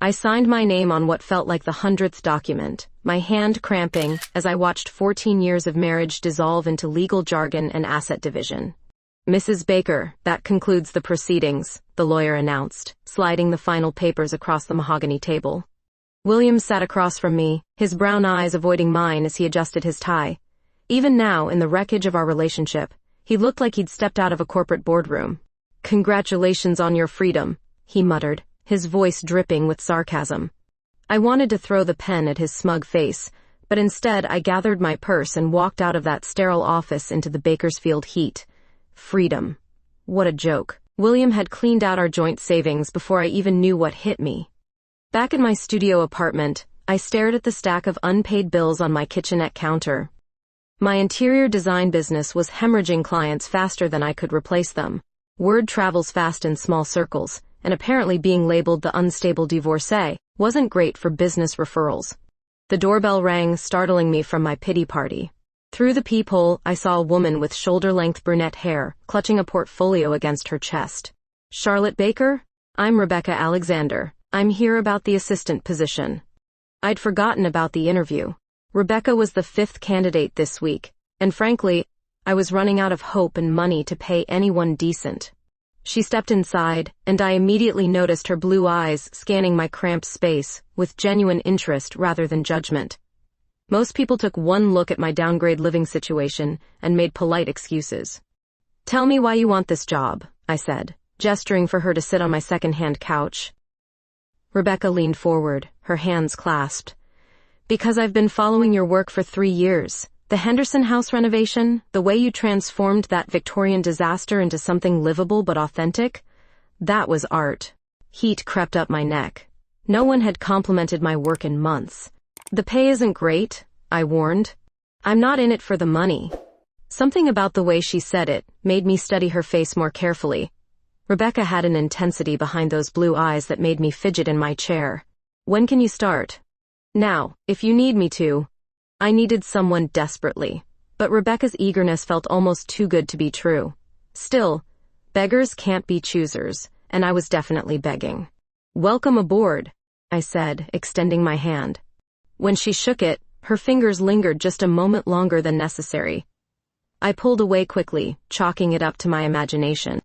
I signed my name on what felt like the 100th document, my hand cramping as I watched 14 years of marriage dissolve into legal jargon and asset division. Mrs. Baker, that concludes the proceedings, the lawyer announced, sliding the final papers across the mahogany table. William sat across from me, his brown eyes avoiding mine as he adjusted his tie. Even now, in the wreckage of our relationship, he looked like he'd stepped out of a corporate boardroom. "Congratulations on your freedom," he muttered, his voice dripping with sarcasm. I wanted to throw the pen at his smug face, but instead I gathered my purse and walked out of that sterile office into the Bakersfield heat. Freedom. What a joke. William had cleaned out our joint savings before I even knew what hit me. Back in my studio apartment, I stared at the stack of unpaid bills on my kitchenette counter. My interior design business was hemorrhaging clients faster than I could replace them. Word travels fast in small circles, and apparently being labeled the unstable divorcee wasn't great for business referrals. The doorbell rang, startling me from my pity party. Through the peephole, I saw a woman with shoulder-length brunette hair, clutching a portfolio against her chest. "Charlotte Baker? I'm Rebecca Alexander. I'm here about the assistant position." I'd forgotten about the interview. Rebecca was the 5th candidate this week, and frankly, I was running out of hope and money to pay anyone decent. She stepped inside, and I immediately noticed her blue eyes scanning my cramped space with genuine interest rather than judgment. Most people took one look at my downgrade living situation and made polite excuses. "Tell me why you want this job," I said, gesturing for her to sit on my second-hand couch. Rebecca leaned forward, her hands clasped. "Because I've been following your work for 3 years. The Henderson house renovation, the way you transformed that Victorian disaster into something livable but authentic, that was art." Heat crept up my neck. No one had complimented my work in months. "The pay isn't great," I warned. "I'm not in it for the money." Something about the way she said it made me study her face more carefully. Rebecca had an intensity behind those blue eyes that made me fidget in my chair. "When can you start?" "Now, if you need me to." I needed someone desperately, but Rebecca's eagerness felt almost too good to be true. Still, beggars can't be choosers, and I was definitely begging. "Welcome aboard," I said, extending my hand. When she shook it, her fingers lingered just a moment longer than necessary. I pulled away quickly, chalking it up to my imagination.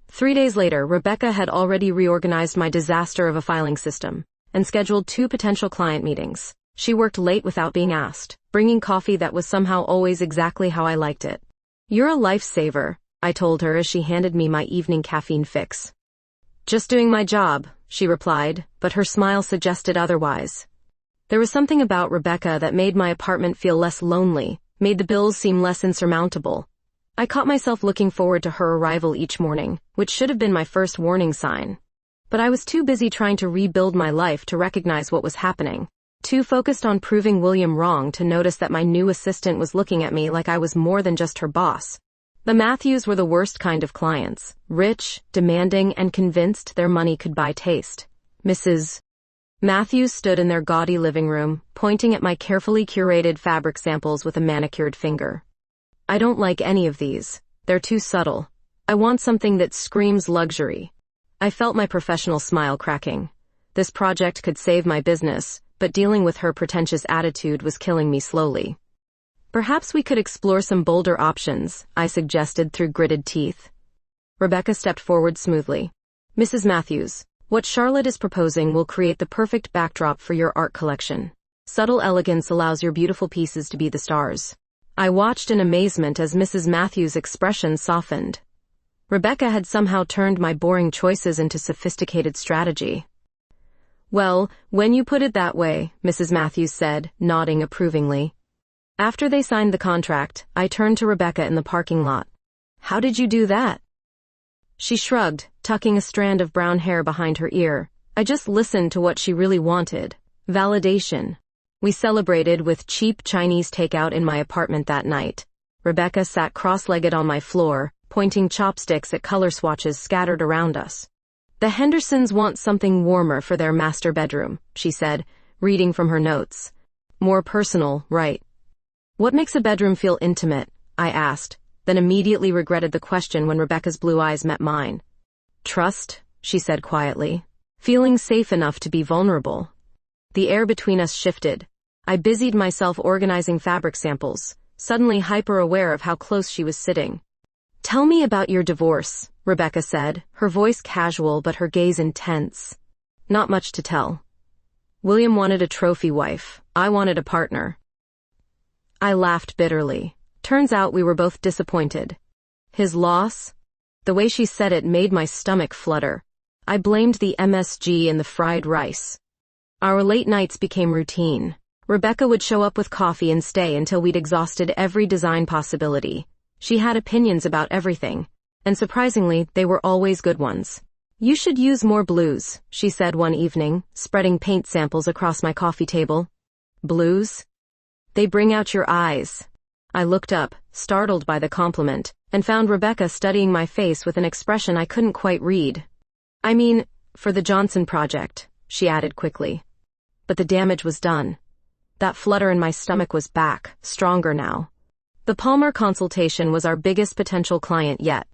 3 days later, Rebecca had already reorganized my disaster of a filing system and scheduled 2 potential client meetings. She worked late without being asked, bringing coffee that was somehow always exactly how I liked it. "You're a lifesaver," I told her as she handed me my evening caffeine fix. "Just doing my job," she replied, but her smile suggested otherwise. There was something about Rebecca that made my apartment feel less lonely, made the bills seem less insurmountable. I caught myself looking forward to her arrival each morning, which should have been my first warning sign. But I was too busy trying to rebuild my life to recognize what was happening. Too focused on proving William wrong to notice that my new assistant was looking at me like I was more than just her boss. The Matthews were the worst kind of clients, rich, demanding, and convinced their money could buy taste. Mrs. Matthews stood in their gaudy living room, pointing at my carefully curated fabric samples with a manicured finger. "I don't like any of these. They're too subtle. I want something that screams luxury." I felt my professional smile cracking. This project could save my business, but dealing with her pretentious attitude was killing me slowly. "Perhaps we could explore some bolder options," I suggested through gritted teeth. Rebecca stepped forward smoothly. "Mrs. Matthews, what Charlotte is proposing will create the perfect backdrop for your art collection. Subtle elegance allows your beautiful pieces to be the stars." I watched in amazement as Mrs. Matthews' expression softened. Rebecca had somehow turned my boring choices into sophisticated strategy. "Well, when you put it that way," Mrs. Matthews said, nodding approvingly. After they signed the contract, I turned to Rebecca in the parking lot. "How did you do that?" She shrugged, tucking a strand of brown hair behind her ear. "I just listened to what she really wanted. Validation." We celebrated with cheap Chinese takeout in my apartment that night. Rebecca sat cross-legged on my floor, pointing chopsticks at color swatches scattered around us. "The Hendersons want something warmer for their master bedroom," she said, reading from her notes. "More personal, right?" "What makes a bedroom feel intimate?" I asked, then immediately regretted the question when Rebecca's blue eyes met mine. "Trust," she said quietly. feeling safe enough to be vulnerable. The air between us shifted. I busied myself organizing fabric samples, suddenly hyper-aware of how close she was sitting. "Tell me about your divorce," Rebecca said, her voice casual but her gaze intense. "Not much to tell. William wanted a trophy wife. I wanted a partner." I laughed bitterly. Turns out we were both disappointed. His loss? The way she said it made my stomach flutter. I blamed the MSG and the fried rice. Our late nights became routine. Rebecca would show up with coffee and stay until we'd exhausted every design possibility. She had opinions about everything, and surprisingly, they were always good ones. "You should use more blues," she said one evening, spreading paint samples across my coffee table. "Blues? They bring out your eyes." I looked up, startled by the compliment, and found Rebecca studying my face with an expression I couldn't quite read. "I mean, for the Johnson project," she added quickly. But the damage was done. That flutter in my stomach was back, stronger now. The Palmer consultation was our biggest potential client yet.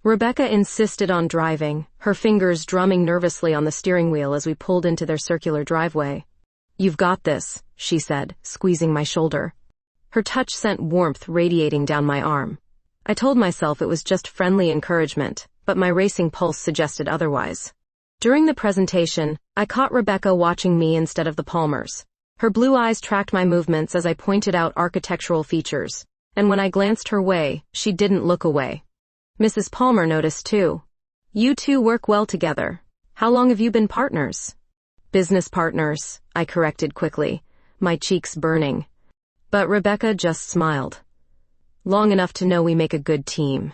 Rebecca insisted on driving, her fingers drumming nervously on the steering wheel as we pulled into their circular driveway. "You've got this," she said, squeezing my shoulder. Her touch sent warmth radiating down my arm. I told myself it was just friendly encouragement, but my racing pulse suggested otherwise. During the presentation, I caught Rebecca watching me instead of the Palmers. Her blue eyes tracked my movements as I pointed out architectural features, and when I glanced her way, she didn't look away. Mrs. Palmer noticed too. "You two work well together. How long have you been partners?" "Business partners," I corrected quickly, my cheeks burning. But Rebecca just smiled. "Long enough to know we make a good team."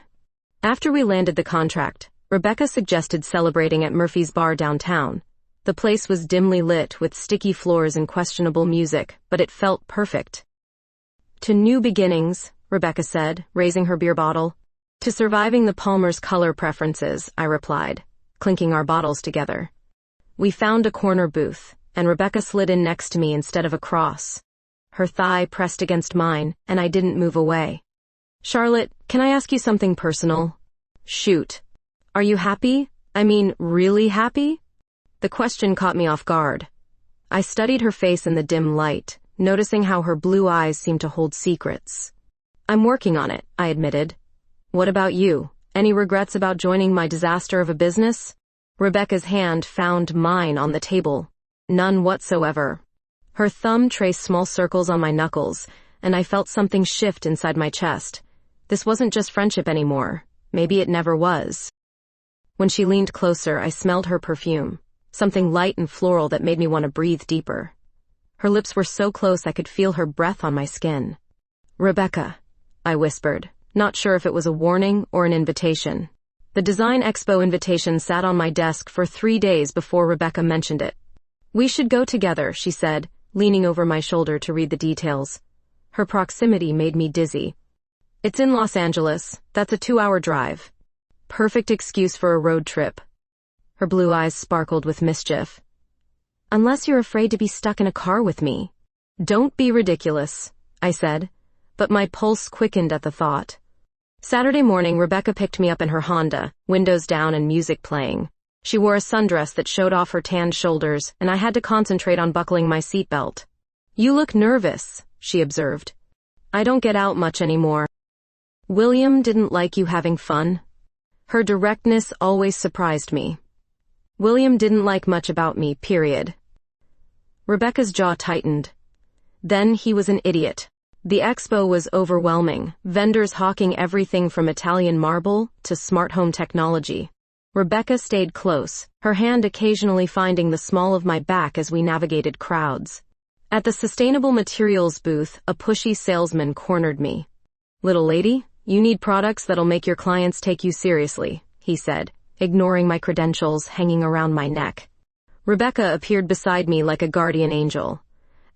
After we landed the contract, Rebecca suggested celebrating at Murphy's Bar downtown. The place was dimly lit with sticky floors and questionable music, but it felt perfect. "To new beginnings," Rebecca said, raising her beer bottle. "To surviving the Palmer's color preferences," I replied, clinking our bottles together. We found a corner booth, and Rebecca slid in next to me instead of across. Her thigh pressed against mine, and I didn't move away. "Charlotte, can I ask you something personal?" "Shoot. Are you happy? I mean, really happy?" The question caught me off guard. I studied her face in the dim light, noticing how her blue eyes seemed to hold secrets. "I'm working on it," I admitted. "What about you? Any regrets about joining my disaster of a business?" Rebecca's hand found mine on the table. "None whatsoever." Her thumb traced small circles on my knuckles, and I felt something shift inside my chest. This wasn't just friendship anymore. Maybe it never was. When she leaned closer, I smelled her perfume, something light and floral that made me want to breathe deeper. Her lips were so close I could feel her breath on my skin. "Rebecca," I whispered, not sure if it was a warning or an invitation. The Design Expo invitation sat on my desk for 3 days before Rebecca mentioned it. "We should go together," she said, leaning over my shoulder to read the details. Her proximity made me dizzy. "It's in Los Angeles. That's a 2-hour drive. Perfect excuse for a road trip." Her blue eyes sparkled with mischief. "Unless you're afraid to be stuck in a car with me." "Don't be ridiculous," I said, but my pulse quickened at the thought. Saturday morning, Rebecca picked me up in her Honda, windows down and music playing. She wore a sundress that showed off her tanned shoulders, and I had to concentrate on buckling my seatbelt. "You look nervous," she observed. "I don't get out much anymore." "William didn't like you having fun?" Her directness always surprised me. "William didn't like much about me, period." Rebecca's jaw tightened. "Then he was an idiot." The expo was overwhelming, vendors hawking everything from Italian marble to smart home technology. Rebecca stayed close, her hand occasionally finding the small of my back as we navigated crowds. At the sustainable materials booth, a pushy salesman cornered me. "Little lady, you need products that'll make your clients take you seriously," he said, ignoring my credentials hanging around my neck. Rebecca appeared beside me like a guardian angel.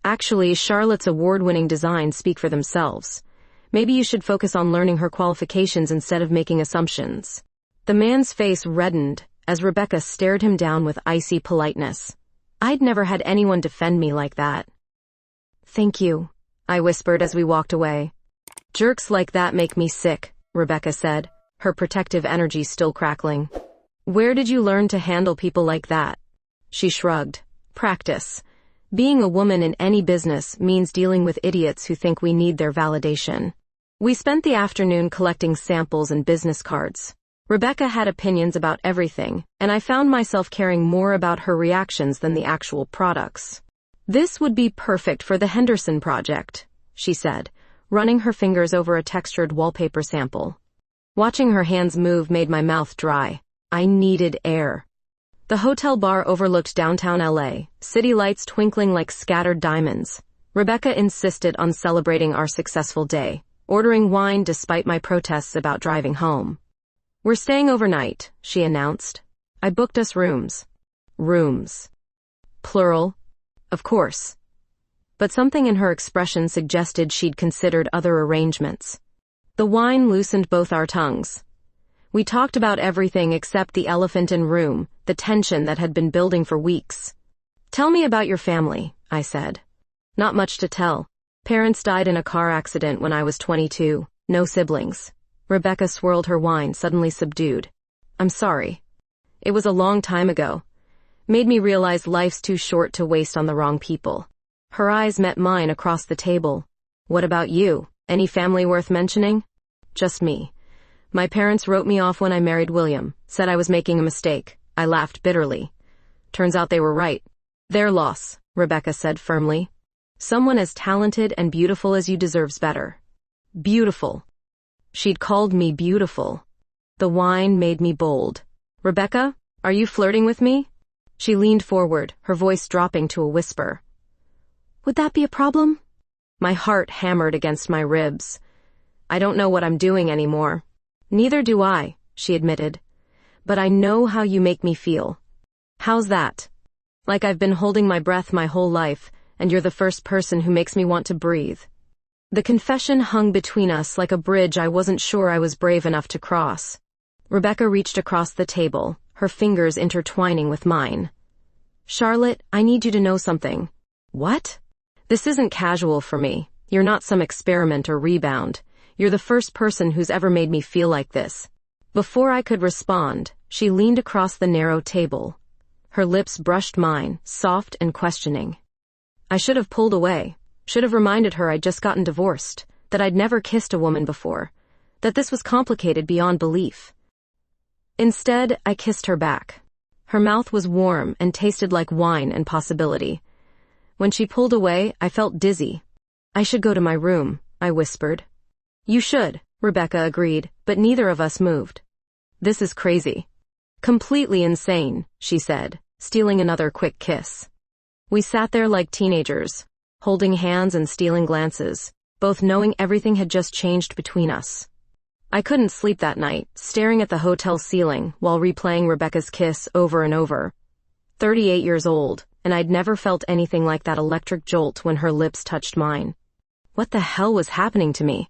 "Actually, Charlotte's award-winning designs speak for themselves. Maybe you should focus on learning her qualifications instead of making assumptions." The man's face reddened as Rebecca stared him down with icy politeness. I'd never had anyone defend me like that. "Thank you," I whispered as we walked away. "Jerks like that make me sick," Rebecca said, her protective energy still crackling. "Where did you learn to handle people like that?" She shrugged. Practice. Being a woman in any business means dealing with idiots who think we need their validation. We spent the afternoon collecting samples and business cards. Rebecca had opinions about everything, and I found myself caring more about her reactions than the actual products. This would be perfect for the Henderson project, she said, running her fingers over a textured wallpaper sample. Watching her hands move made my mouth dry. I needed air. The hotel bar overlooked downtown LA, city lights twinkling like scattered diamonds. Rebecca insisted on celebrating our successful day, ordering wine despite my protests about driving home. We're staying overnight, she announced. I booked us rooms. Rooms. Plural. Of course. But something in her expression suggested she'd considered other arrangements. The wine loosened both our tongues. We talked about everything except the elephant in room, the tension that had been building for weeks. Tell me about your family, I said. Not much to tell. Parents died in a car accident when I was 22. No siblings. Rebecca swirled her wine, suddenly subdued. I'm sorry. It was a long time ago. Made me realize life's too short to waste on the wrong people. Her eyes met mine across the table. What about you? Any family worth mentioning? Just me. My parents wrote me off when I married William, said I was making a mistake. I laughed bitterly. Turns out they were right. Their loss, Rebecca said firmly. Someone as talented and beautiful as you deserves better. Beautiful. She'd called me beautiful. The wine made me bold. Rebecca, are you flirting with me? She leaned forward, her voice dropping to a whisper. Would that be a problem? My heart hammered against my ribs. I don't know what I'm doing anymore. Neither do I, she admitted. But I know how you make me feel. How's that? Like I've been holding my breath my whole life, and you're the first person who makes me want to breathe. The confession hung between us like a bridge I wasn't sure I was brave enough to cross. Rebecca reached across the table, her fingers intertwining with mine. Charlotte, I need you to know something. What? This isn't casual for me. You're not some experiment or rebound. You're the first person who's ever made me feel like this. Before I could respond, she leaned across the narrow table. Her lips brushed mine, soft and questioning. I should have pulled away. Should have reminded her I'd just gotten divorced, that I'd never kissed a woman before, that this was complicated beyond belief. Instead, I kissed her back. Her mouth was warm and tasted like wine and possibility. When she pulled away, I felt dizzy. I should go to my room, I whispered. You should, Rebecca agreed, but neither of us moved. This is crazy. Completely insane, she said, stealing another quick kiss. We sat there like teenagers, holding hands and stealing glances, both knowing everything had just changed between us. I couldn't sleep that night, staring at the hotel ceiling while replaying Rebecca's kiss over and over. 38 years old, and I'd never felt anything like that electric jolt when her lips touched mine. What the hell was happening to me?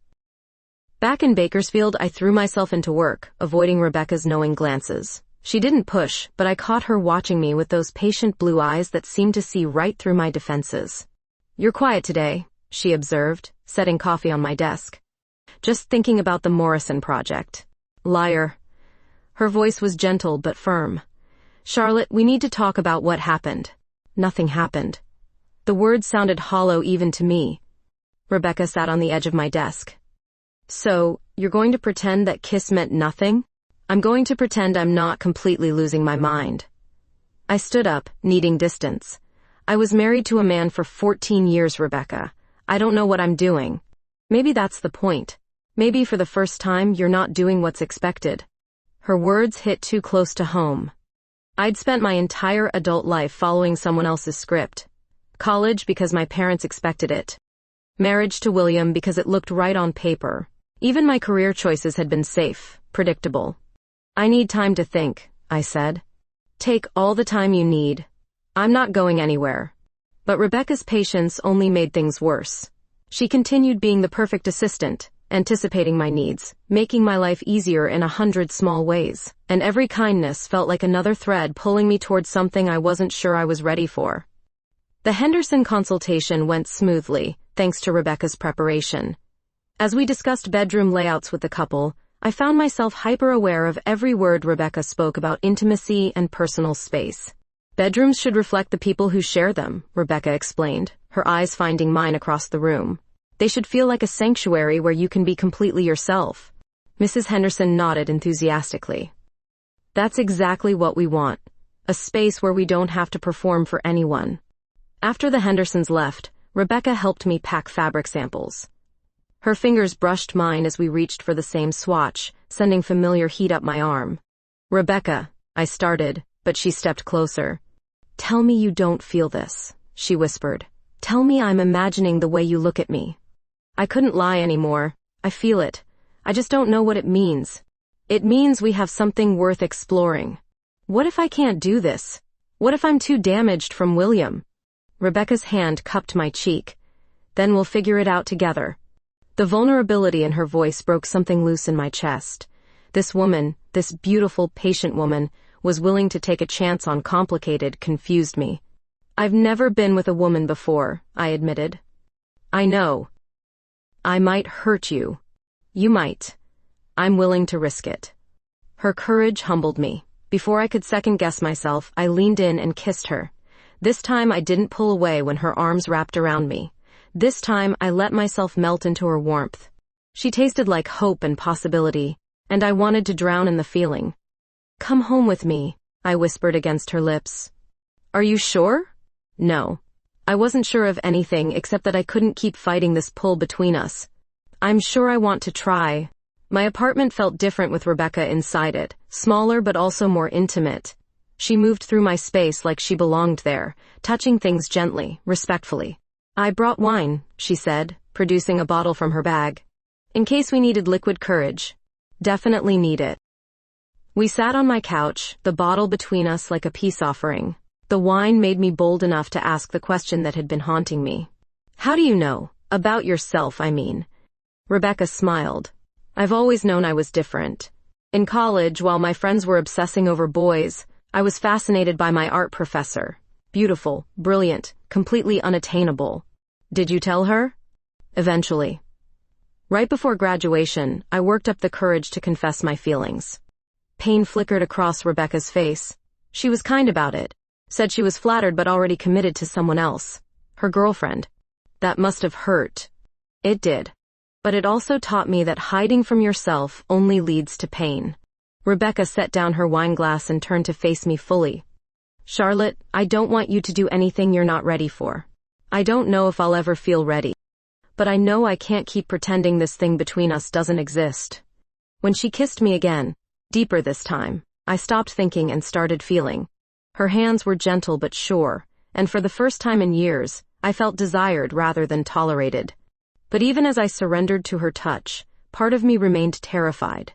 Back in Bakersfield, I threw myself into work, avoiding Rebecca's knowing glances. She didn't push, but I caught her watching me with those patient blue eyes that seemed to see right through my defenses. You're quiet today, she observed, setting coffee on my desk. Just thinking about the Morrison project. Liar. Her voice was gentle but firm. Charlotte, we need to talk about what happened. Nothing happened. The words sounded hollow even to me. Rebecca sat on the edge of my desk. So, you're going to pretend that kiss meant nothing? I'm going to pretend I'm not completely losing my mind. I stood up, needing distance. I was married to a man for 14 years, Rebecca. I don't know what I'm doing. Maybe that's the point. Maybe for the first time you're not doing what's expected. Her words hit too close to home. I'd spent my entire adult life following someone else's script. College because my parents expected it. Marriage to William because it looked right on paper. Even my career choices had been safe, predictable. I need time to think, I said. Take all the time you need. I'm not going anywhere. But Rebecca's patience only made things worse. She continued being the perfect assistant, anticipating my needs, making my life easier in 100 small ways, and every kindness felt like another thread pulling me towards something I wasn't sure I was ready for. The Henderson consultation went smoothly, thanks to Rebecca's preparation. As we discussed bedroom layouts with the couple, I found myself hyper-aware of every word Rebecca spoke about intimacy and personal space. Bedrooms should reflect the people who share them, Rebecca explained, her eyes finding mine across the room. They should feel like a sanctuary where you can be completely yourself. Mrs. Henderson nodded enthusiastically. That's exactly what we want. A space where we don't have to perform for anyone. After the Hendersons left, Rebecca helped me pack fabric samples. Her fingers brushed mine as we reached for the same swatch, sending familiar heat up my arm. Rebecca, I started, but she stepped closer. Tell me you don't feel this, she whispered. Tell me I'm imagining the way you look at me. I couldn't lie anymore. I feel it. I just don't know what it means. It means we have something worth exploring. What if I can't do this? What if I'm too damaged from William? Rebecca's hand cupped my cheek. Then we'll figure it out together. The vulnerability in her voice broke something loose in my chest. This woman, this beautiful, patient woman, was willing to take a chance on complicated, confused me. I've never been with a woman before, I admitted. I know. I might hurt you. You might. I'm willing to risk it. Her courage humbled me. Before I could second-guess myself, I leaned in and kissed her. This time I didn't pull away when her arms wrapped around me. This time I let myself melt into her warmth. She tasted like hope and possibility, and I wanted to drown in the feeling. Come home with me, I whispered against her lips. Are you sure? No. I wasn't sure of anything except that I couldn't keep fighting this pull between us. I'm sure I want to try. My apartment felt different with Rebecca inside it, smaller but also more intimate. She moved through my space like she belonged there, touching things gently, respectfully. I brought wine, she said, producing a bottle from her bag. In case we needed liquid courage. Definitely need it. We sat on my couch, the bottle between us like a peace offering. The wine made me bold enough to ask the question that had been haunting me. How do you know? About yourself, I mean. Rebecca smiled. I've always known I was different. In college, while my friends were obsessing over boys, I was fascinated by my art professor. Beautiful, brilliant, completely unattainable. Did you tell her? Eventually. Right before graduation, I worked up the courage to confess my feelings. Pain flickered across Rebecca's face. She was kind about it. Said she was flattered but already committed to someone else. Her girlfriend. That must have hurt. It did. But it also taught me that hiding from yourself only leads to pain. Rebecca set down her wine glass and turned to face me fully. Charlotte, I don't want you to do anything you're not ready for. I don't know if I'll ever feel ready. But I know I can't keep pretending this thing between us doesn't exist. When she kissed me again, deeper this time, I stopped thinking and started feeling. Her hands were gentle but sure, and for the first time in years, I felt desired rather than tolerated. But even as I surrendered to her touch, part of me remained terrified.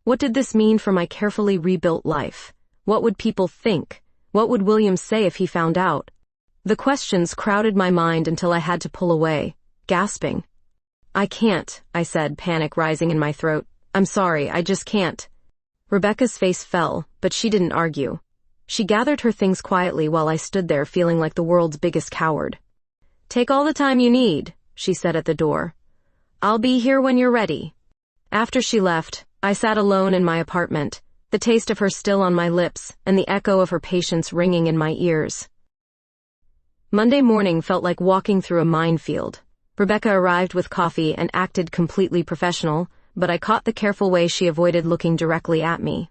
What did this mean for my carefully rebuilt life? What would people think? What would William say if he found out? The questions crowded my mind until I had to pull away, gasping. I can't, I said, panic rising in my throat. I'm sorry, I just can't. Rebecca's face fell, but she didn't argue. She gathered her things quietly while I stood there feeling like the world's biggest coward. Take all the time you need, she said at the door. I'll be here when you're ready. After she left, I sat alone in my apartment, the taste of her still on my lips and the echo of her patience ringing in my ears. Monday morning felt like walking through a minefield. Rebecca arrived with coffee and acted completely professional, but I caught the careful way she avoided looking directly at me.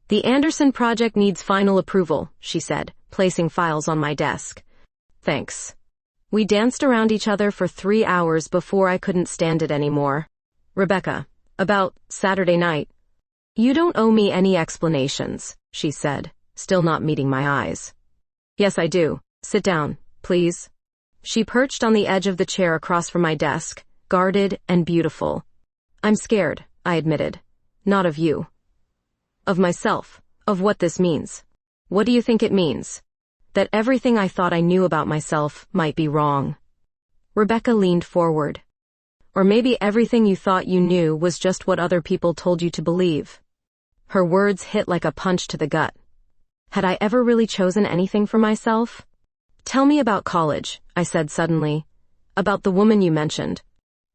The Anderson project needs final approval, she said, placing files on my desk. Thanks. We danced around each other for 3 hours before I couldn't stand it anymore. Rebecca, about Saturday night. You don't owe me any explanations, she said, still not meeting my eyes. Yes, I do. Sit down, please. She perched on the edge of the chair across from my desk, guarded and beautiful. I'm scared, I admitted. Not of you. Of myself. Of what this means. What do you think it means? That everything I thought I knew about myself might be wrong. Rebecca leaned forward. Or maybe everything you thought you knew was just what other people told you to believe. Her words hit like a punch to the gut. Had I ever really chosen anything for myself? Tell me about college, I said suddenly. About the woman you mentioned.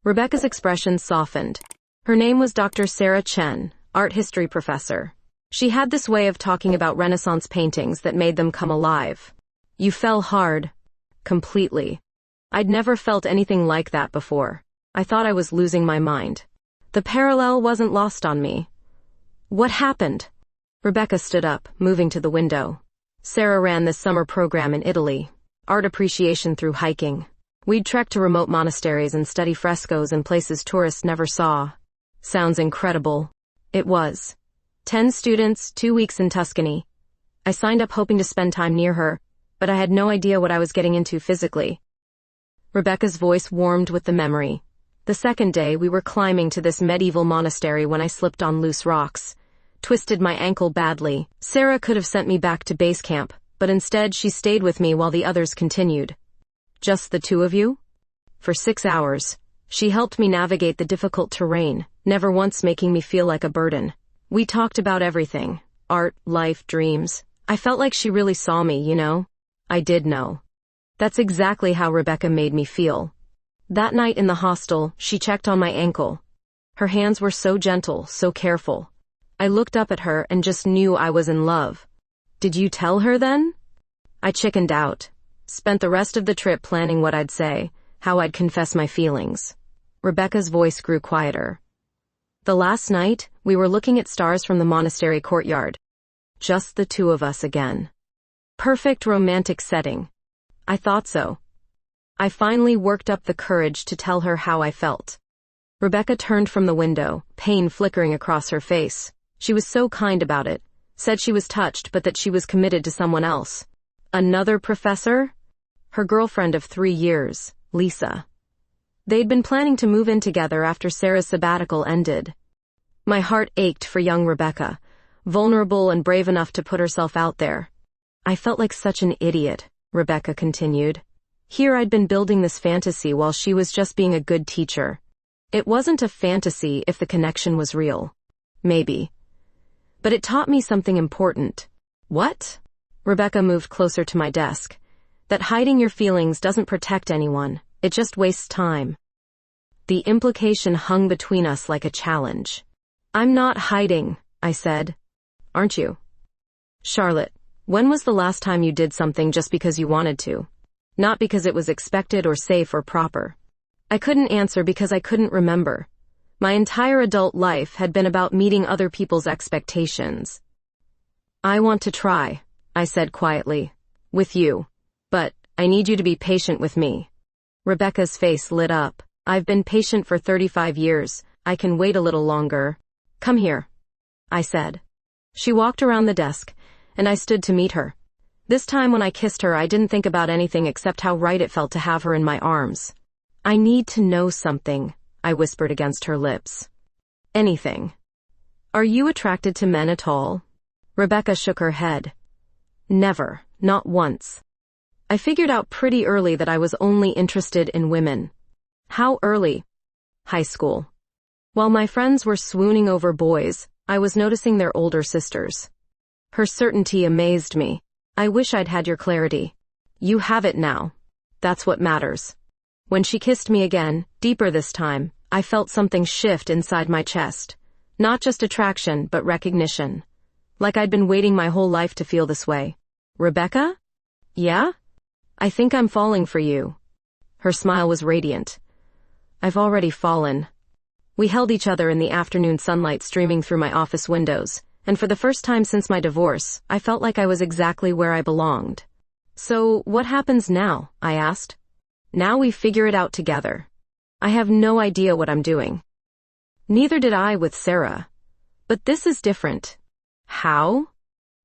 Rebecca's expression softened. Her name was Dr. Sarah Chen, art history professor. She had this way of talking about Renaissance paintings that made them come alive. You fell hard. Completely. I'd never felt anything like that before. I thought I was losing my mind. The parallel wasn't lost on me. What happened? Rebecca stood up, moving to the window. Sarah ran this summer program in Italy. Art appreciation through hiking. We'd trek to remote monasteries and study frescoes in places tourists never saw. Sounds incredible. It was. 10 students, 2 weeks in Tuscany. I signed up hoping to spend time near her, but I had no idea what I was getting into physically. Rebecca's voice warmed with the memory. The second day, we were climbing to this medieval monastery when I slipped on loose rocks. Twisted my ankle badly. Sarah could have sent me back to base camp, but instead she stayed with me while the others continued. Just the two of you? For 6 hours. She helped me navigate the difficult terrain, never once making me feel like a burden. We talked about everything. Art, life, dreams. I felt like she really saw me, you know? I did know. That's exactly how Rebecca made me feel. That night in the hostel, she checked on my ankle. Her hands were so gentle, so careful. I looked up at her and just knew I was in love. Did you tell her then? I chickened out. Spent the rest of the trip planning what I'd say, how I'd confess my feelings. Rebecca's voice grew quieter. The last night, we were looking at stars from the monastery courtyard. Just the two of us again. Perfect romantic setting. I thought so. I finally worked up the courage to tell her how I felt. Rebecca turned from the window, pain flickering across her face. She was so kind about it. Said she was touched but that she was committed to someone else. Another professor? Her girlfriend of 3 years, Lisa. They'd been planning to move in together after Sarah's sabbatical ended. My heart ached for young Rebecca, vulnerable and brave enough to put herself out there. I felt like such an idiot, Rebecca continued. Here I'd been building this fantasy while she was just being a good teacher. It wasn't a fantasy if the connection was real. Maybe. But it taught me something important. What? Rebecca moved closer to my desk. That hiding your feelings doesn't protect anyone. It just wastes time. The implication hung between us like a challenge. I'm not hiding, I said. Aren't you? Charlotte, when was the last time you did something just because you wanted to? Not because it was expected or safe or proper. I couldn't answer because I couldn't remember. My entire adult life had been about meeting other people's expectations. I want to try, I said quietly. With you. But I need you to be patient with me. Rebecca's face lit up. I've been patient for 35 years. I can wait a little longer. Come here, I said. She walked around the desk, and I stood to meet her. This time when I kissed her, I didn't think about anything except how right it felt to have her in my arms. I need to know something, I whispered against her lips. Anything. Are you attracted to men at all? Rebecca shook her head. Never, not once. I figured out pretty early that I was only interested in women. How early? High school. While my friends were swooning over boys, I was noticing their older sisters. Her certainty amazed me. I wish I'd had your clarity. You have it now. That's what matters. When she kissed me again, deeper this time, I felt something shift inside my chest. Not just attraction, but recognition. Like I'd been waiting my whole life to feel this way. Rebecca? Yeah? I think I'm falling for you. Her smile was radiant. I've already fallen. We held each other in the afternoon sunlight streaming through my office windows, and for the first time since my divorce, I felt like I was exactly where I belonged. So, what happens now? I asked. Now we figure it out together. I have no idea what I'm doing. Neither did I with Sarah. But this is different. How?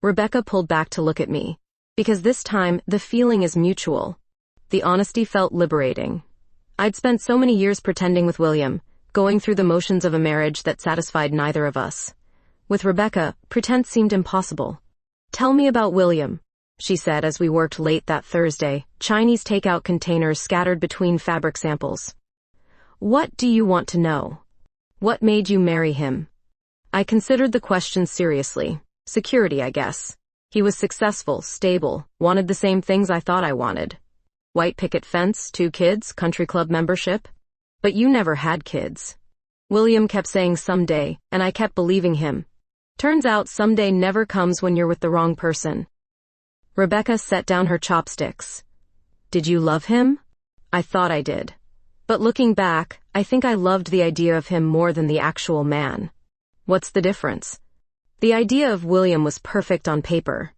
Rebecca pulled back to look at me. Because this time, the feeling is mutual. The honesty felt liberating. I'd spent so many years pretending with William, going through the motions of a marriage that satisfied neither of us. With Rebecca, pretense seemed impossible. Tell me about William, she said as we worked late that Thursday, Chinese takeout containers scattered between fabric samples. What do you want to know? What made you marry him? I considered the question seriously. Security, I guess. He was successful, stable, wanted the same things I thought I wanted. White picket fence, 2 kids, country club membership. But you never had kids. William kept saying someday, and I kept believing him. Turns out someday never comes when you're with the wrong person. Rebecca set down her chopsticks. Did you love him? I thought I did. But looking back, I think I loved the idea of him more than the actual man. What's the difference? The idea of William was perfect on paper.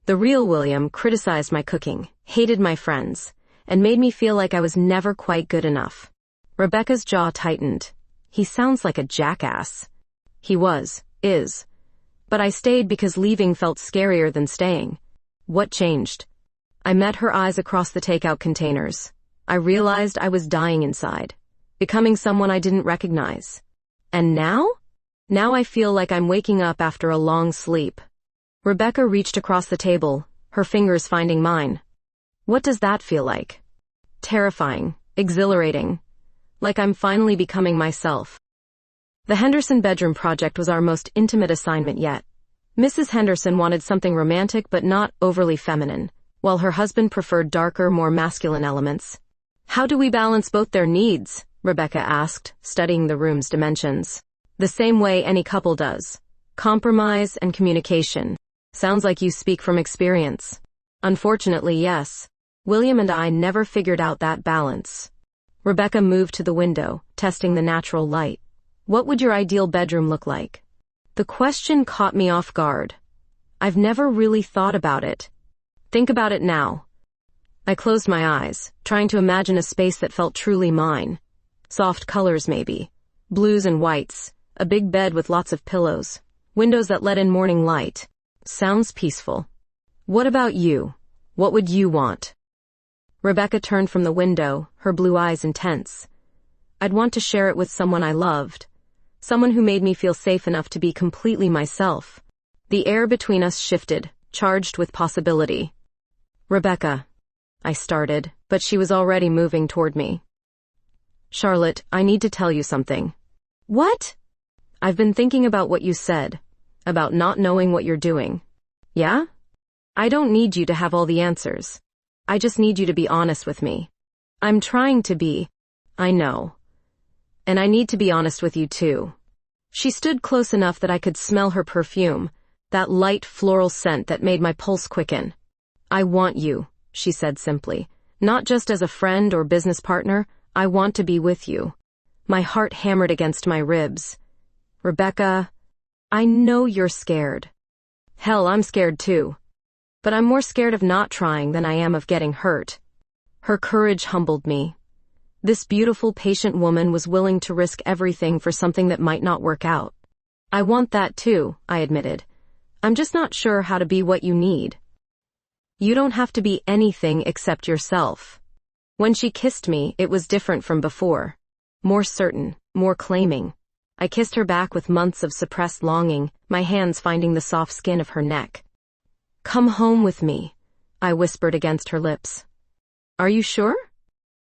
The real William criticized my cooking, hated my friends, and made me feel like I was never quite good enough. Rebecca's jaw tightened. He sounds like a jackass. He is. But I stayed because leaving felt scarier than staying. What changed? I met her eyes across the takeout containers. I realized I was dying inside, becoming someone I didn't recognize. And now? Now I feel like I'm waking up after a long sleep. Rebecca reached across the table, her fingers finding mine. What does that feel like? Terrifying, exhilarating, like I'm finally becoming myself. The Henderson bedroom project was our most intimate assignment yet. Mrs. Henderson wanted something romantic but not overly feminine, while her husband preferred darker, more masculine elements. How do we balance both their needs? Rebecca asked, studying the room's dimensions. The same way any couple does. Compromise and communication. Sounds like you speak from experience. Unfortunately, yes. William and I never figured out that balance. Rebecca moved to the window, testing the natural light. What would your ideal bedroom look like? The question caught me off guard. I've never really thought about it. Think about it now. I closed my eyes, trying to imagine a space that felt truly mine. Soft colors maybe. Blues and whites. A big bed with lots of pillows. Windows that let in morning light. Sounds peaceful. What about you? What would you want? Rebecca turned from the window, her blue eyes intense. I'd want to share it with someone I loved. Someone who made me feel safe enough to be completely myself. The air between us shifted, charged with possibility. Rebecca, I started, but she was already moving toward me. Charlotte, I need to tell you something. What? I've been thinking about what you said, about not knowing what you're doing. Yeah? I don't need you to have all the answers. I just need you to be honest with me. I'm trying to be. I know. And I need to be honest with you too. She stood close enough that I could smell her perfume, that light floral scent that made my pulse quicken. I want you, she said simply. Not just as a friend or business partner, I want to be with you. My heart hammered against my ribs. Rebecca, I know you're scared. Hell, I'm scared too. But I'm more scared of not trying than I am of getting hurt. Her courage humbled me. This beautiful, patient woman was willing to risk everything for something that might not work out. I want that too, I admitted. I'm just not sure how to be what you need. You don't have to be anything except yourself. When she kissed me, it was different from before. More certain, more claiming. I kissed her back with months of suppressed longing, my hands finding the soft skin of her neck. Come home with me, I whispered against her lips. Are you sure?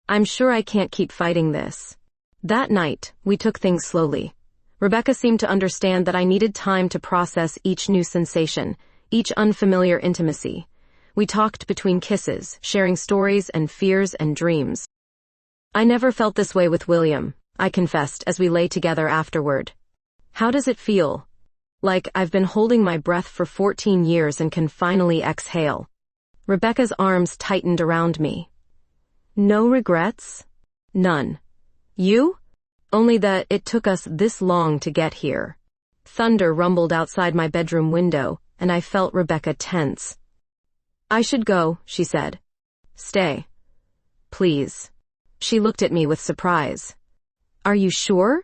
I'm sure I can't keep fighting this. That night, we took things slowly. Rebecca seemed to understand that I needed time to process each new sensation, each unfamiliar intimacy. We talked between kisses, sharing stories and fears and dreams. I never felt this way with William, I confessed as we lay together afterward. How does it feel? Like I've been holding my breath for 14 years and can finally exhale. Rebecca's arms tightened around me. No regrets? None. You? Only that it took us this long to get here. Thunder rumbled outside my bedroom window, and I felt Rebecca tense. I should go, she said. Stay. Please. She looked at me with surprise. Are you sure?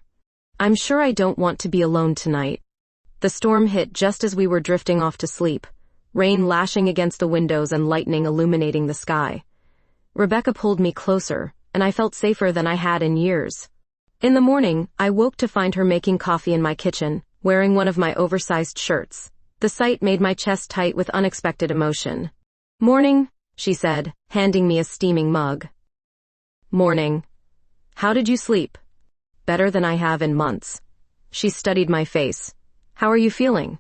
I'm sure I don't want to be alone tonight. The storm hit just as we were drifting off to sleep, rain lashing against the windows and lightning illuminating the sky. Rebecca pulled me closer, and I felt safer than I had in years. In the morning, I woke to find her making coffee in my kitchen, wearing one of my oversized shirts. The sight made my chest tight with unexpected emotion. Morning, she said, handing me a steaming mug. Morning. How did you sleep? Better than I have in months. She studied my face. How are you feeling?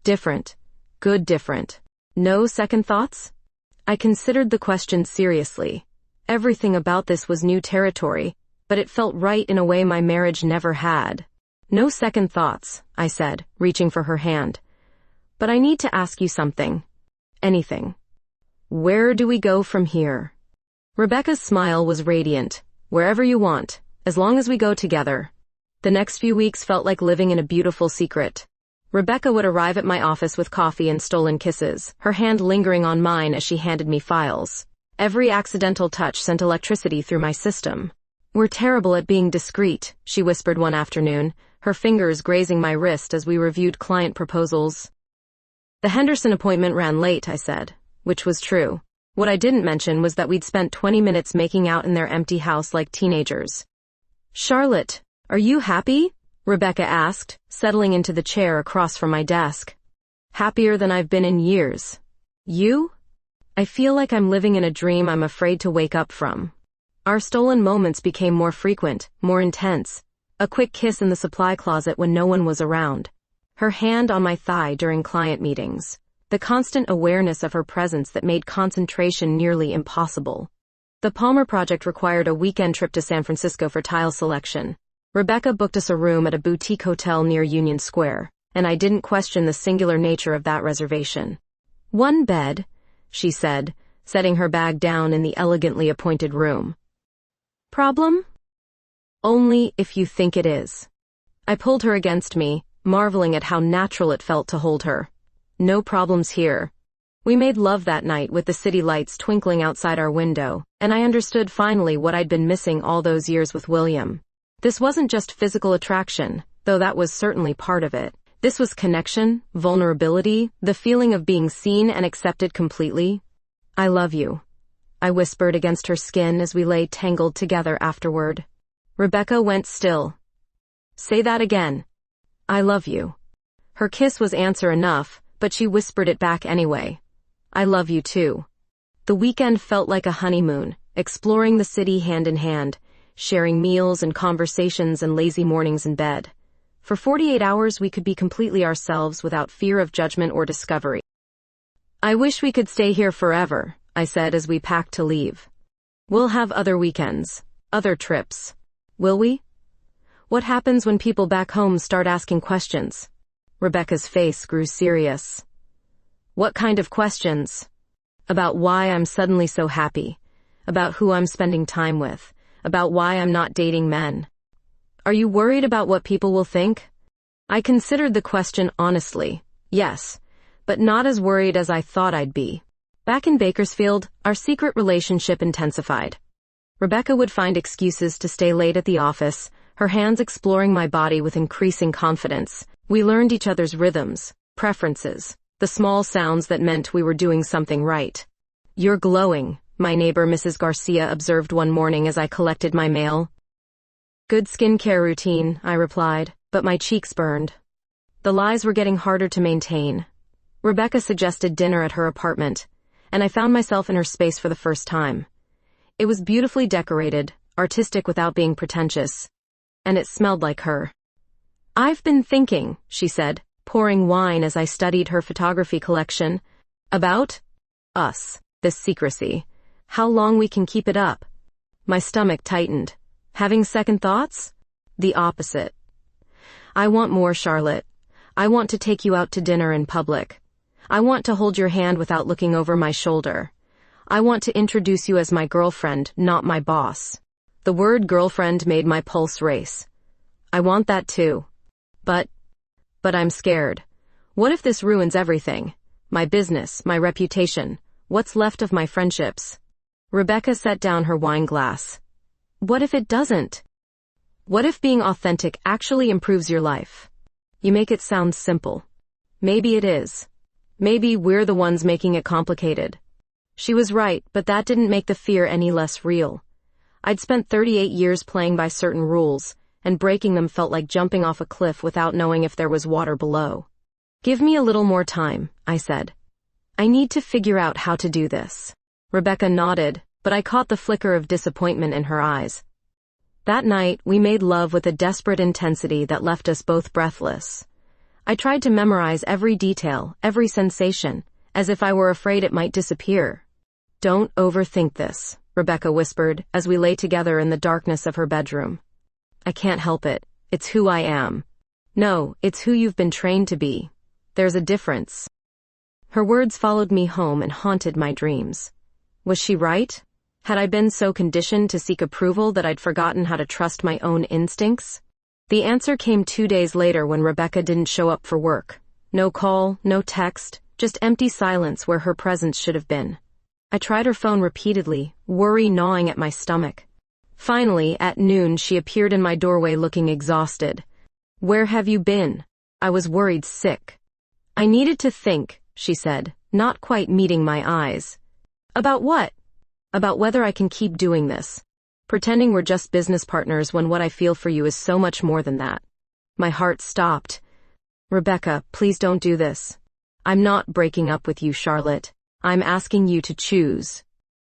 Different. Good different. No second thoughts? I considered the question seriously. Everything about this was new territory, but it felt right in a way my marriage never had. No second thoughts, I said, reaching for her hand. But I need to ask you something. Anything. Where do we go from here? Rebecca's smile was radiant. Wherever you want, as long as we go together. The next few weeks felt like living in a beautiful secret. Rebecca would arrive at my office with coffee and stolen kisses, her hand lingering on mine as she handed me files. Every accidental touch sent electricity through my system. We're terrible at being discreet, she whispered one afternoon, her fingers grazing my wrist as we reviewed client proposals. The Henderson appointment ran late, I said, which was true. What I didn't mention was that we'd spent 20 minutes making out in their empty house like teenagers. Charlotte, are you happy? Rebecca asked, settling into the chair across from my desk. Happier than I've been in years. You? I feel like I'm living in a dream I'm afraid to wake up from. Our stolen moments became more frequent, more intense. A quick kiss in the supply closet when no one was around. Her hand on my thigh during client meetings. The constant awareness of her presence that made concentration nearly impossible. The Palmer project required a weekend trip to San Francisco for tile selection. Rebecca booked us a room at a boutique hotel near Union Square, and I didn't question the singular nature of that reservation. One bed, she said, setting her bag down in the elegantly appointed room. Problem? Only if you think it is. I pulled her against me, marveling at how natural it felt to hold her. No problems here. We made love that night with the city lights twinkling outside our window, and I understood finally what I'd been missing all those years with William. This wasn't just physical attraction, though that was certainly part of it. This was connection, vulnerability, the feeling of being seen and accepted completely. I love you, I whispered against her skin as we lay tangled together afterward. Rebecca went still. Say that again. I love you. Her kiss was answer enough, but she whispered it back anyway. I love you too. The weekend felt like a honeymoon, exploring the city hand in hand, sharing meals and conversations and lazy mornings in bed. For 48 hours we could be completely ourselves without fear of judgment or discovery. I wish we could stay here forever, I said as we packed to leave. We'll have other weekends, other trips. Will we? What happens when people back home start asking questions? Rebecca's face grew serious. What kind of questions? About why I'm suddenly so happy. About who I'm spending time with. About why I'm not dating men. Are you worried about what people will think? I considered the question honestly, yes, but not as worried as I thought I'd be. Back in Bakersfield, our secret relationship intensified. Rebecca would find excuses to stay late at the office, her hands exploring my body with increasing confidence. We learned each other's rhythms, preferences, the small sounds that meant we were doing something right. You're glowing, my neighbor Mrs. Garcia observed one morning as I collected my mail. Good skincare routine, I replied, but my cheeks burned. The lies were getting harder to maintain. Rebecca suggested dinner at her apartment, and I found myself in her space for the first time. It was beautifully decorated, artistic without being pretentious, and it smelled like her. I've been thinking, she said, pouring wine as I studied her photography collection, about us, this secrecy, how long we can keep it up. My stomach tightened. Having second thoughts? The opposite. I want more, Charlotte. I want to take you out to dinner in public. I want to hold your hand without looking over my shoulder. I want to introduce you as my girlfriend, not my boss. The word girlfriend made my pulse race. I want that too. But I'm scared. What if this ruins everything? My business, my reputation, what's left of my friendships? Rebecca set down her wine glass. What if it doesn't? What if being authentic actually improves your life? You make it sound simple. Maybe it is. Maybe we're the ones making it complicated. She was right, but that didn't make the fear any less real. I'd spent 38 years playing by certain rules, and breaking them felt like jumping off a cliff without knowing if there was water below. Give me a little more time, I said. I need to figure out how to do this. Rebecca nodded, but I caught the flicker of disappointment in her eyes. That night, we made love with a desperate intensity that left us both breathless. I tried to memorize every detail, every sensation, as if I were afraid it might disappear. Don't overthink this, Rebecca whispered as we lay together in the darkness of her bedroom. I can't help it. It's who I am. No, it's who you've been trained to be. There's a difference. Her words followed me home and haunted my dreams. Was she right? Had I been so conditioned to seek approval that I'd forgotten how to trust my own instincts? The answer came 2 days later when Rebecca didn't show up for work. No call, no text, just empty silence where her presence should have been. I tried her phone repeatedly, worry gnawing at my stomach. Finally, at noon, she appeared in my doorway looking exhausted. Where have you been? I was worried sick. I needed to think, she said, not quite meeting my eyes. About what? About whether I can keep doing this. Pretending we're just business partners when what I feel for you is so much more than that. My heart stopped. Rebecca, please don't do this. I'm not breaking up with you, Charlotte. I'm asking you to choose.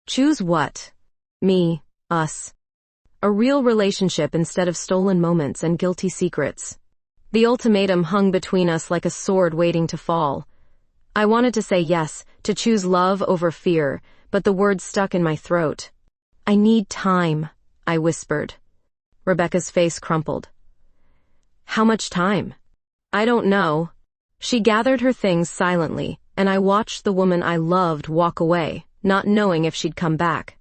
Choose what? Me, us. A real relationship instead of stolen moments and guilty secrets. The ultimatum hung between us like a sword waiting to fall. I wanted to say yes, to choose love over fear, but the words stuck in my throat. I need time, I whispered. Rebecca's face crumpled. How much time? I don't know. She gathered her things silently, and I watched the woman I loved walk away, not knowing if she'd come back.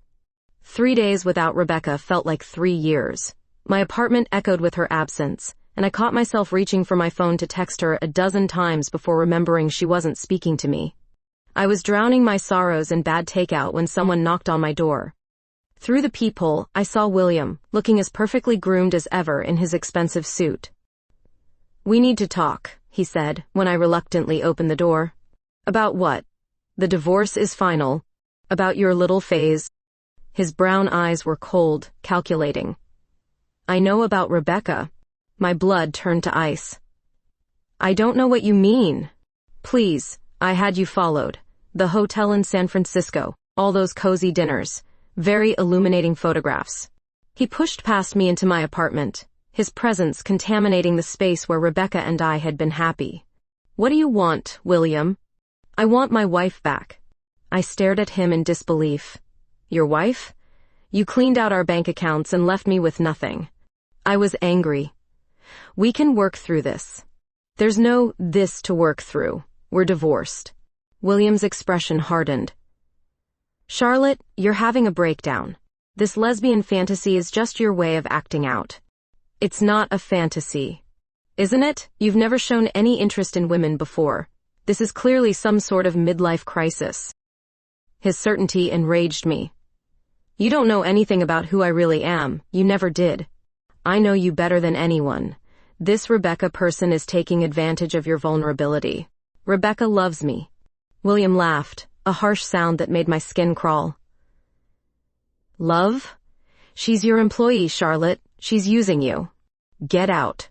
3 days without Rebecca felt like 3 years. My apartment echoed with her absence, and I caught myself reaching for my phone to text her a dozen times before remembering she wasn't speaking to me. I was drowning my sorrows in bad takeout when someone knocked on my door. Through the peephole, I saw William, looking as perfectly groomed as ever in his expensive suit. We need to talk, he said, when I reluctantly opened the door. About what? The divorce is final. About your little phase. His brown eyes were cold, calculating. I know about Rebecca. My blood turned to ice. I don't know what you mean. Please, I had you followed. The hotel in San Francisco, all those cozy dinners, very illuminating photographs. He pushed past me into my apartment, his presence contaminating the space where Rebecca and I had been happy. What do you want, William? I want my wife back. I stared at him in disbelief. Your wife? You cleaned out our bank accounts and left me with nothing. I was angry. We can work through this. There's no this to work through. We're divorced. William's expression hardened. Charlotte, you're having a breakdown. This lesbian fantasy is just your way of acting out. It's not a fantasy. Isn't it? You've never shown any interest in women before. This is clearly some sort of midlife crisis. His certainty enraged me. You don't know anything about who I really am. You never did. I know you better than anyone. This Rebecca person is taking advantage of your vulnerability. Rebecca loves me. William laughed, a harsh sound that made my skin crawl. Love? She's your employee, Charlotte. She's using you. Get out.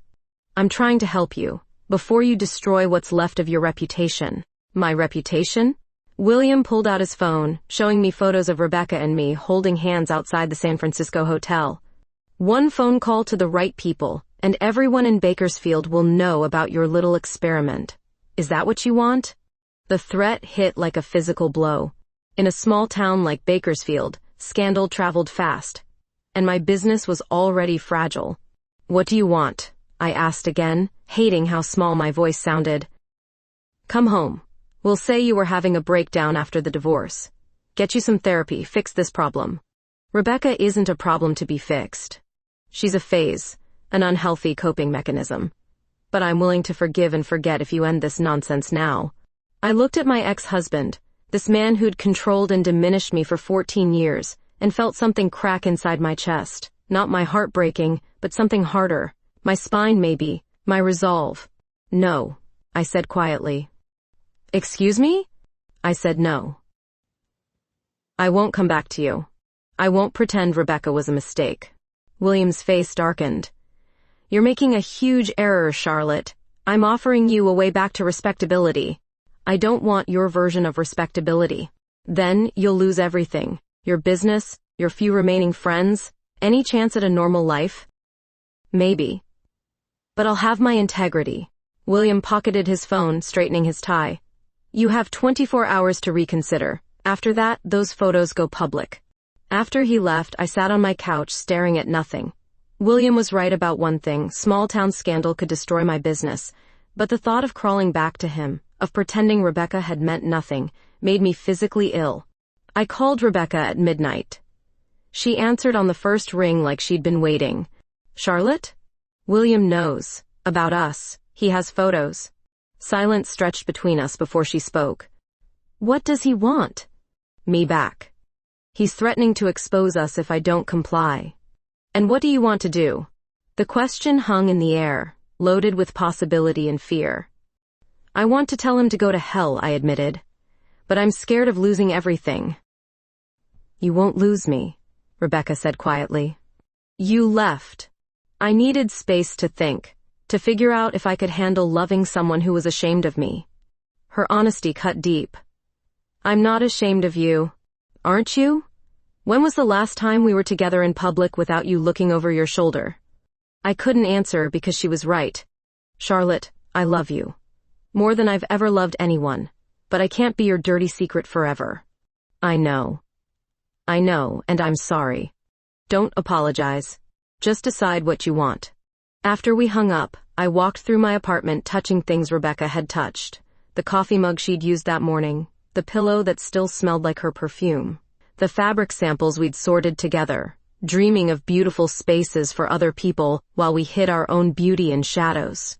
I'm trying to help you, before you destroy what's left of your reputation. My reputation? William pulled out his phone, showing me photos of Rebecca and me holding hands outside the San Francisco hotel. One phone call to the right people, and everyone in Bakersfield will know about your little experiment. Is that what you want? The threat hit like a physical blow. In a small town like Bakersfield, scandal traveled fast, and my business was already fragile. What do you want? I asked again, hating how small my voice sounded. Come home. We'll say you were having a breakdown after the divorce. Get you some therapy, fix this problem. Rebecca isn't a problem to be fixed. She's a phase, an unhealthy coping mechanism. But I'm willing to forgive and forget if you end this nonsense now. I looked at my ex-husband, this man who'd controlled and diminished me for 14 years, and felt something crack inside my chest. Not my heart breaking, but something harder. My spine maybe, my resolve. No, I said quietly. Excuse me? I said no. I won't come back to you. I won't pretend Rebecca was a mistake. William's face darkened. You're making a huge error, Charlotte. I'm offering you a way back to respectability. I don't want your version of respectability. Then you'll lose everything. Your business, your few remaining friends, any chance at a normal life? Maybe. But I'll have my integrity. William pocketed his phone, straightening his tie. You have 24 hours to reconsider. After that, those photos go public. After he left, I sat on my couch staring at nothing. William was right about one thing: small-town scandal could destroy my business, but the thought of crawling back to him, of pretending Rebecca had meant nothing, made me physically ill. I called Rebecca at midnight. She answered on the first ring like she'd been waiting. "Charlotte? William knows. About us. He has photos." Silence stretched between us before she spoke. "What does he want?" "Me back. He's threatening to expose us if I don't comply." "And what do you want to do?" The question hung in the air, loaded with possibility and fear. "I want to tell him to go to hell," I admitted. "But I'm scared of losing everything." "You won't lose me," Rebecca said quietly. "You left. I needed space to think, to figure out if I could handle loving someone who was ashamed of me." Her honesty cut deep. "I'm not ashamed of you. Aren't you? When was the last time we were together in public without you looking over your shoulder?" I couldn't answer because she was right. "Charlotte, I love you. More than I've ever loved anyone. But I can't be your dirty secret forever." "I know. I know, and I'm sorry." "Don't apologize. Just decide what you want." After we hung up, I walked through my apartment touching things Rebecca had touched. The coffee mug she'd used that morning, the pillow that still smelled like her perfume, the fabric samples we'd sorted together, dreaming of beautiful spaces for other people while we hid our own beauty in shadows.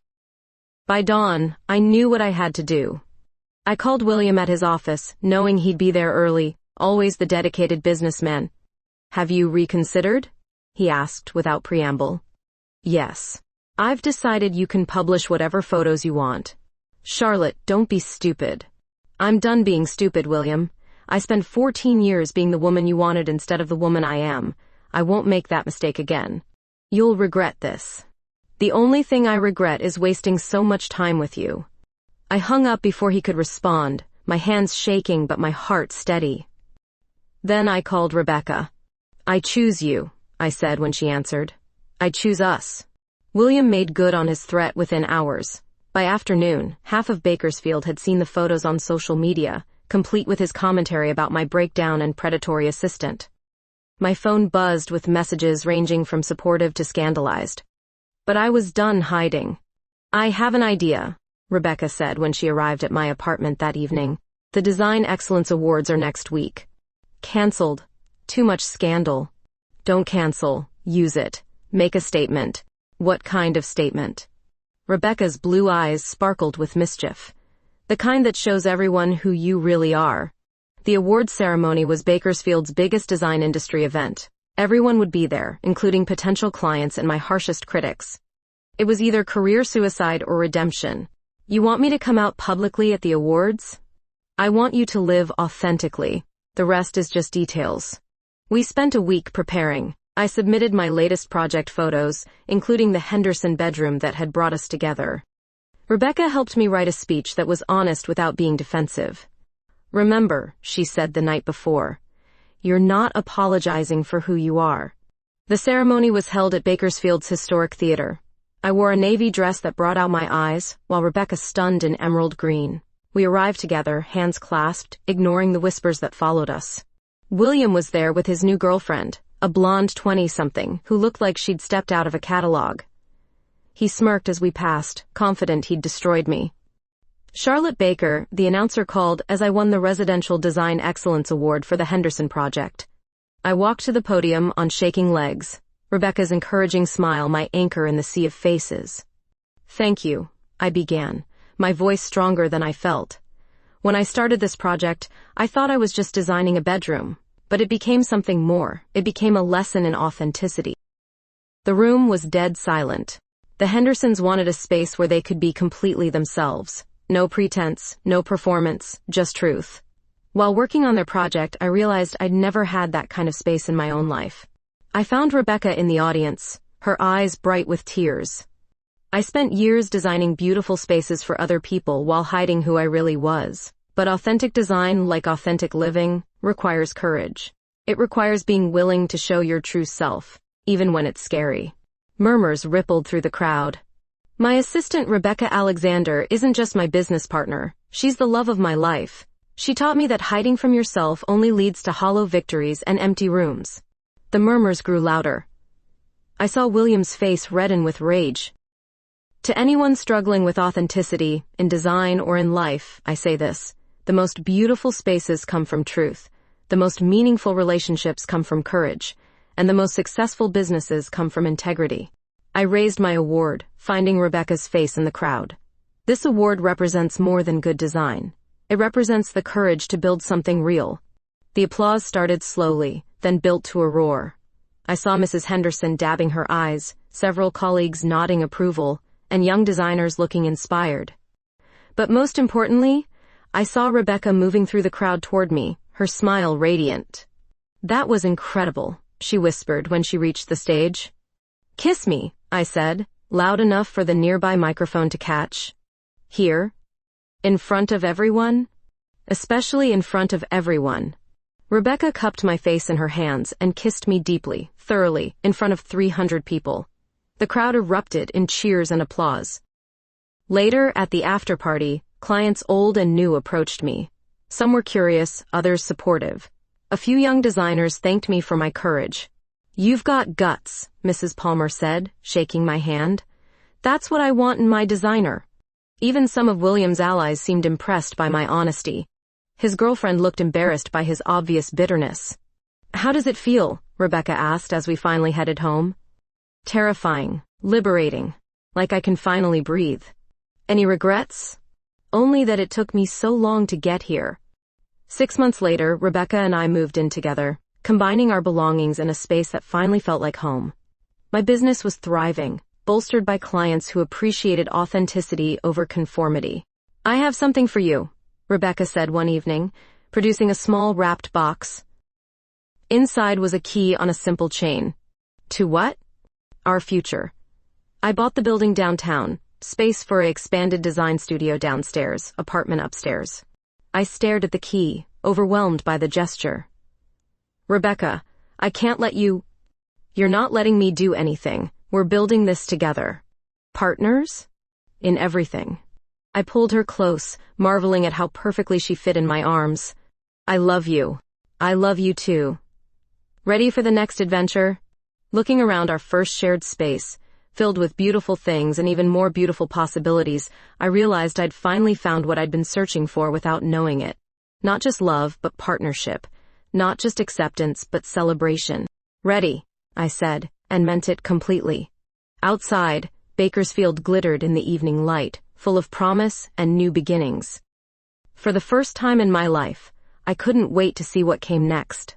By dawn, I knew what I had to do. I called William at his office, knowing he'd be there early, always the dedicated businessman. "Have you reconsidered?" he asked without preamble. "Yes. I've decided you can publish whatever photos you want." "Charlotte, don't be stupid." "I'm done being stupid, William. I spent 14 years being the woman you wanted instead of the woman I am. I won't make that mistake again. You'll regret this. The only thing I regret is wasting so much time with you." I hung up before he could respond, my hands shaking but my heart steady. Then I called Rebecca. "I choose you," I said when she answered. "I choose us." William made good on his threat within hours. By afternoon, half of Bakersfield had seen the photos on social media, complete with his commentary about my breakdown and predatory assistant. My phone buzzed with messages ranging from supportive to scandalized. But I was done hiding. "I have an idea," Rebecca said when she arrived at my apartment that evening. "The Design Excellence Awards are next week." "Cancelled. Too much scandal." "Don't cancel. Use it. Make a statement." "What kind of statement?" Rebecca's blue eyes sparkled with mischief. "The kind that shows everyone who you really are." The awards ceremony was Bakersfield's biggest design industry event. Everyone would be there, including potential clients and my harshest critics. It was either career suicide or redemption. "You want me to come out publicly at the awards?" "I want you to live authentically. The rest is just details." We spent a week preparing. I submitted my latest project photos, including the Henderson bedroom that had brought us together. Rebecca helped me write a speech that was honest without being defensive. "Remember," she said the night before, "you're not apologizing for who you are." The ceremony was held at Bakersfield's historic theater. I wore a navy dress that brought out my eyes, while Rebecca stunned in emerald green. We arrived together, hands clasped, ignoring the whispers that followed us. William was there with his new girlfriend, a blonde 20-something, who looked like she'd stepped out of a catalog. He smirked as we passed, confident he'd destroyed me. Charlotte Baker, the announcer called as I won the Residential Design Excellence Award for the Henderson project. I walked to the podium on shaking legs, Rebecca's encouraging smile my anchor in the sea of faces. "Thank you," I began, my voice stronger than I felt. "When I started this project, I thought I was just designing a bedroom, but it became something more. It became a lesson in authenticity." The room was dead silent. The Hendersons wanted a space where they could be completely themselves. No pretense, no performance, just truth. While working on their project, I realized I'd never had that kind of space in my own life. I found Rebecca in the audience, her eyes bright with tears. I spent years designing beautiful spaces for other people while hiding who I really was. But authentic design, like authentic living, requires courage. It requires being willing to show your true self, even when it's scary. Murmurs rippled through the crowd. "My assistant Rebecca Alexander isn't just my business partner. She's the love of my life. She taught me that hiding from yourself only leads to hollow victories and empty rooms." The murmurs grew louder. I saw William's face redden with rage. To anyone struggling with authenticity, in design or in life, I say this: the most beautiful spaces come from truth, the most meaningful relationships come from courage, and the most successful businesses come from integrity. I raised my award, finding Rebecca's face in the crowd. This award represents more than good design. It represents the courage to build something real. The applause started slowly, then built to a roar. I saw Mrs. Henderson dabbing her eyes, several colleagues nodding approval, and young designers looking inspired. But most importantly, I saw Rebecca moving through the crowd toward me, her smile radiant. "That was incredible," she whispered when she reached the stage. "Kiss me," I said, loud enough for the nearby microphone to catch. "Here? In front of everyone?" "Especially in front of everyone." Rebecca cupped my face in her hands and kissed me deeply, thoroughly, in front of 300 people. The crowd erupted in cheers and applause. Later, at the after-party, clients old and new approached me. Some were curious, others supportive. A few young designers thanked me for my courage. "You've got guts," Mrs. Palmer said, shaking my hand. "That's what I want in my designer." Even some of William's allies seemed impressed by my honesty. His girlfriend looked embarrassed by his obvious bitterness. "How does it feel?" Rebecca asked as we finally headed home. "Terrifying, liberating, like I can finally breathe." "Any regrets?" "Only that it took me so long to get here." 6 months later, Rebecca and I moved in together, combining our belongings in a space that finally felt like home. My business was thriving, bolstered by clients who appreciated authenticity over conformity. "I have something for you," Rebecca said one evening, producing a small wrapped box. Inside was a key on a simple chain. To what? Our future. I bought the building downtown, space for an expanded design studio downstairs, apartment upstairs. I stared at the key, overwhelmed by the gesture. "Rebecca, I can't let you..." "You're not letting me do anything. We're building this together." "Partners?" "In everything." I pulled her close, marveling at how perfectly she fit in my arms. "I love you. I love you too." "Ready for the next adventure?" Looking around our first shared space, filled with beautiful things and even more beautiful possibilities, I realized I'd finally found what I'd been searching for without knowing it. Not just love, but partnership. Not just acceptance, but celebration. "Ready," I said, and meant it completely. Outside, Bakersfield glittered in the evening light, full of promise and new beginnings. For the first time in my life, I couldn't wait to see what came next.